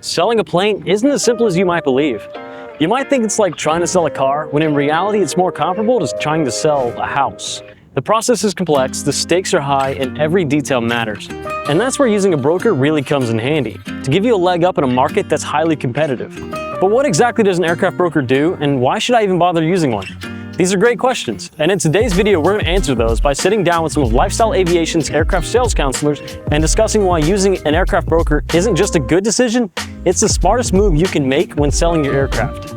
Selling a plane isn't as simple as you might believe. You might think it's like trying to sell a car, when in reality it's more comparable to trying to sell a house. The process is complex, the stakes are high, and every detail matters. And that's where using a broker really comes in handy, to give you a leg up in a market that's highly competitive. But what exactly does an aircraft broker do, and why should I even bother using one? These are great questions, and in today's video we're going to answer those by sitting down with some of Lifestyle Aviation's aircraft sales counselors and discussing why using an aircraft broker isn't just a good decision, it's the smartest move you can make when selling your aircraft.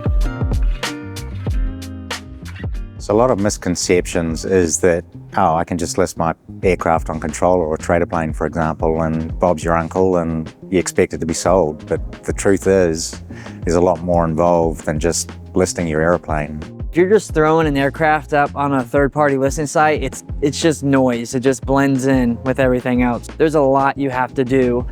So a lot of misconceptions is that, oh, I can just list my aircraft on controller or trader plane, for example, and Bob's your uncle and you expect it to be sold. But the truth is, there's a lot more involved than just listing your airplane. If you're just throwing an aircraft up on a third-party listing site, it's just noise. It just blends in with everything else. There's a lot you have to do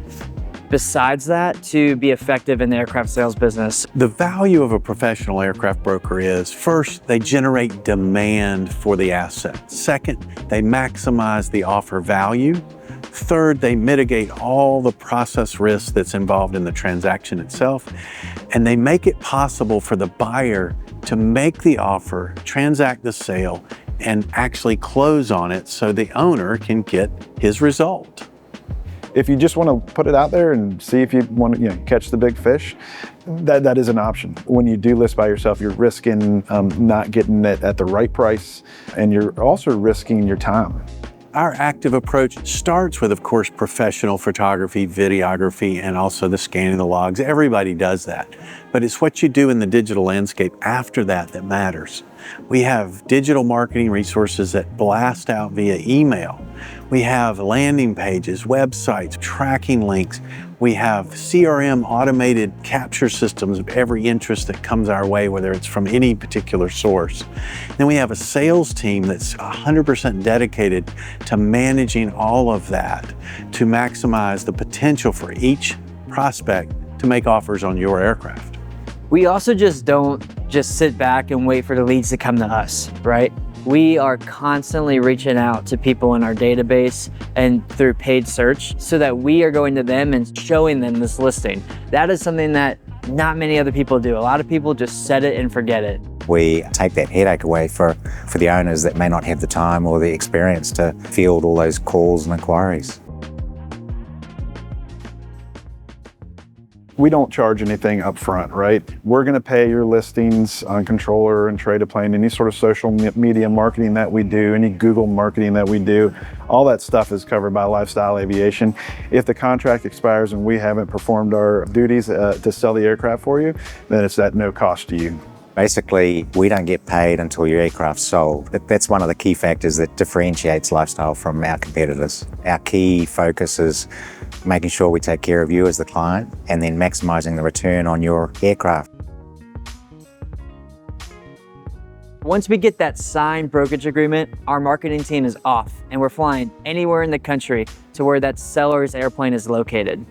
besides that to be effective in the aircraft sales business. The value of a professional aircraft broker is, first, they generate demand for the asset. Second, they maximize the offer value. Third, they mitigate all the process risk that's involved in the transaction itself. And they make it possible for the buyer to make the offer, transact the sale, and actually close on it so the owner can get his result. If you just want to put it out there and see if you want to catch the big fish, that is an option. When you do list by yourself, you're risking not getting it at the right price, and you're also risking your time. Our active approach starts with, of course, professional photography, videography, and also the scanning of the logs. Everybody does that. But it's what you do in the digital landscape after that that matters. We have digital marketing resources that blast out via email. We have landing pages, websites, tracking links. We have CRM automated capture systems of every interest that comes our way, whether it's from any particular source. Then we have a sales team that's 100% dedicated to managing all of that to maximize the potential for each prospect to make offers on your aircraft. We also don't just sit back and wait for the leads to come to us, right? We are constantly reaching out to people in our database and through paid search so that we are going to them and showing them this listing. That is something that not many other people do. A lot of people just set it and forget it. We take that headache away for the owners that may not have the time or the experience to field all those calls and inquiries. We don't charge anything up front, right? We're going to pay your listings on controller and trade a plane, any sort of social media marketing that we do, any Google marketing that we do, all that stuff is covered by Lifestyle Aviation. If the contract expires and we haven't performed our duties to sell the aircraft for you, then it's at no cost to you. Basically, we don't get paid until your aircraft's sold. That's one of the key factors that differentiates Lifestyle from our competitors. Our key focus is making sure we take care of you as the client and then maximizing the return on your aircraft. Once we get that signed brokerage agreement, our marketing team is off and we're flying anywhere in the country to where that seller's airplane is located.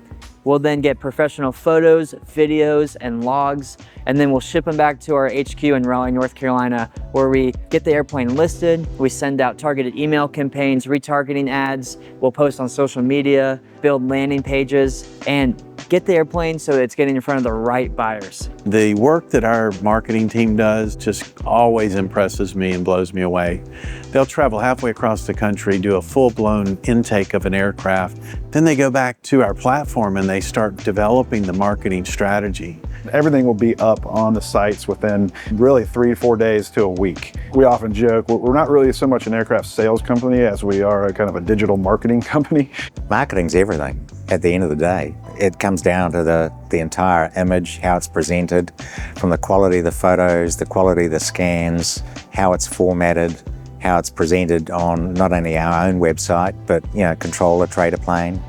We'll then get professional photos, videos, and logs, and then we'll ship them back to our HQ in Raleigh, North Carolina, where we get the airplane listed, we send out targeted email campaigns, retargeting ads, we'll post on social media, build landing pages, and get the airplane so it's getting in front of the right buyers. The work that our marketing team does just always impresses me and blows me away. They'll travel halfway across the country, do a full-blown intake of an aircraft, then they go back to our platform and they start developing the marketing strategy. Everything will be up on the sites within really 3 to 4 days to a week. We often joke, we're not really so much an aircraft sales company as we are a kind of a digital marketing company. Marketing's everything at the end of the day. It comes down to the entire image, how it's presented, from the quality of the photos, the quality of the scans, how it's formatted, how it's presented on not only our own website, but controller, trader plane.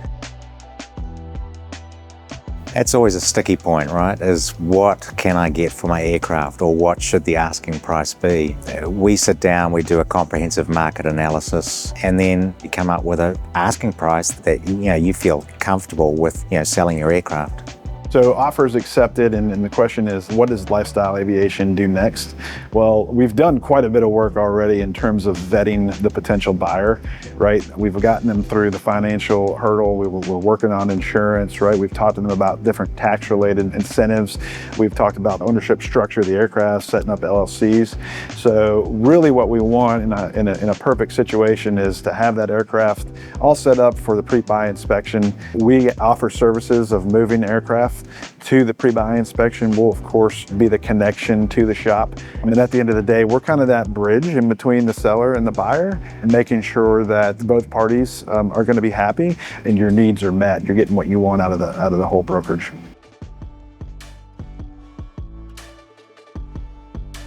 That's always a sticky point, right? Is what can I get for my aircraft, or what should the asking price be? We sit down, we do a comprehensive market analysis, and then you come up with an asking price that you feel comfortable with selling your aircraft. So offers accepted, and the question is, what does Lifestyle Aviation do next? Well, we've done quite a bit of work already in terms of vetting the potential buyer, right? We've gotten them through the financial hurdle. We're working on insurance, right? We've talked to them about different tax-related incentives. We've talked about ownership structure of the aircraft, setting up LLCs. So really what we want in a perfect situation is to have that aircraft all set up for the pre-buy inspection. We offer services of moving aircraft to the pre-buy inspection. Will of course be the connection to the shop. And at the end of the day, we're kind of that bridge in between the seller and the buyer, and making sure that both parties are going to be happy and your needs are met. You're getting what you want out of the whole brokerage.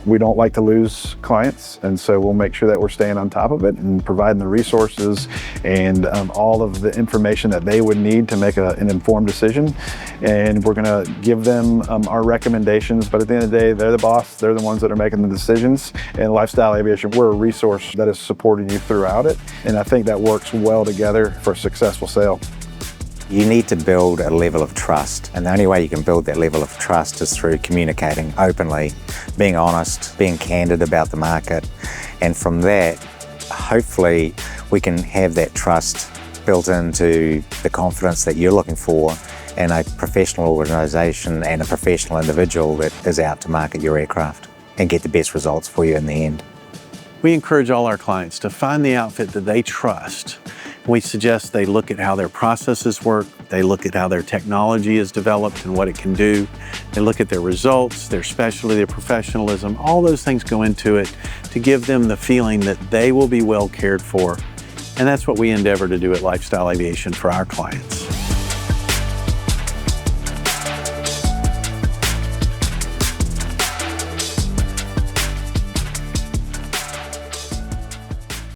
We don't like to lose clients, and so we'll make sure that we're staying on top of it and providing the resources and all of the information that they would need to make an informed decision. And we're going to give them our recommendations, but at the end of the day, they're the boss. They're the ones that are making the decisions. And Lifestyle Aviation, we're a resource that is supporting you throughout it, and I think that works well together for a successful sale. You need to build a level of trust, and the only way you can build that level of trust is through communicating openly, being honest, being candid about the market, and from that, hopefully we can have that trust built into the confidence that you're looking for in a professional organisation and a professional individual that is out to market your aircraft and get the best results for you in the end. We encourage all our clients to find the outfit that they trust. We suggest they look at how their processes work, they look at how their technology is developed and what it can do, they look at their results, their specialty, their professionalism. All those things go into it to give them the feeling that they will be well cared for. And that's what we endeavor to do at Lifestyle Aviation for our clients.